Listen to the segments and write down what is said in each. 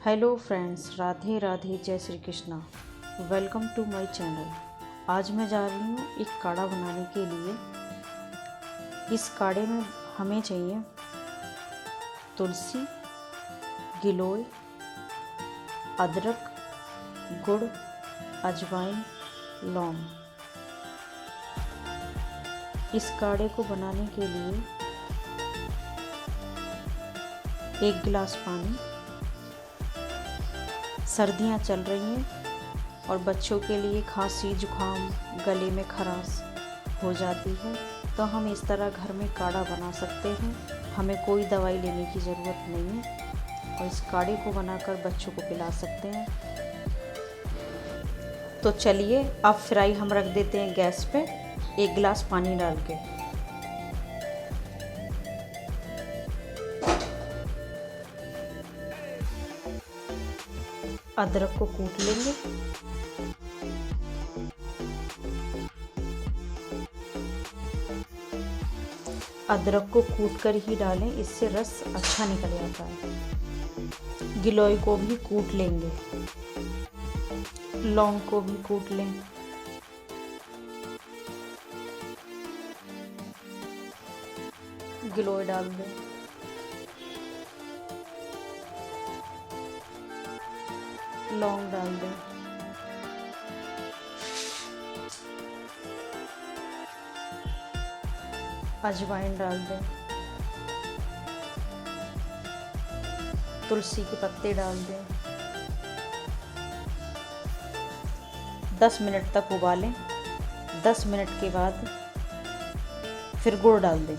Hello friends, Radhe Radhe, जय Shri Krishna. Welcome to my channel. आज मैं जा रही हूँ एक काढ़ा बनाने के लिए। इस काढ़े में हमें चाहिए तुलसी, गिलोय, अदरक, गुड़, अजवाइन, लौंग। इस काढ़े को बनाने के लिए 1 गिलास पानी। सर्दियाँ चल रही हैं और बच्चों के लिए खांसी जुखाम, गले में खराश हो जाती है, तो हम इस तरह घर में काढ़ा बना सकते हैं। हमें कोई दवाई लेने की ज़रूरत नहीं है और इस काढ़े को बनाकर बच्चों को पिला सकते हैं। तो चलिए अब फ्राई हम रख देते हैं गैस पे 1 गिलास पानी डाल के। अदरक को कूट लेंगे। अदरक को कूट कर ही डालें, इससे रस अच्छा निकल जाता है। गिलोय को भी कूट लेंगे। लौंग को भी कूट लें। गिलोय डाल दें। लौंग डाल दें। अजवाइन डाल दें। तुलसी के पत्ते डाल दें। 10 मिनट तक उबालें। 10 मिनट के बाद फिर गुड़ डाल दें।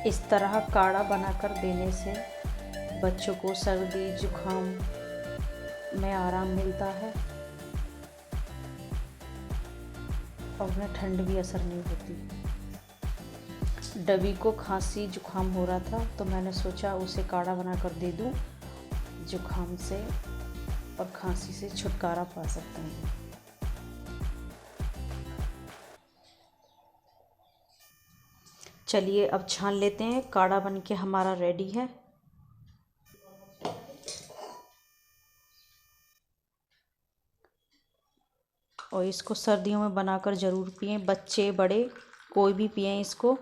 इस तरह काढ़ा बनाकर देने से बच्चों को सर्दी जुखाम में आराम मिलता है और उन्हें ठंड भी असर नहीं होती। डबी को खांसी जुखाम हो रहा था, तो मैंने सोचा उसे काढ़ा बनाकर दे दूं, जुखाम से और खांसी से छुटकारा पा सकते हैं। चलिए अब छान लेते हैं। काढ़ा बनके हमारा रेडी है। और इसको सर्दियों में बनाकर ज़रूर पिएं, बच्चे बड़े कोई भी पिएं इसको।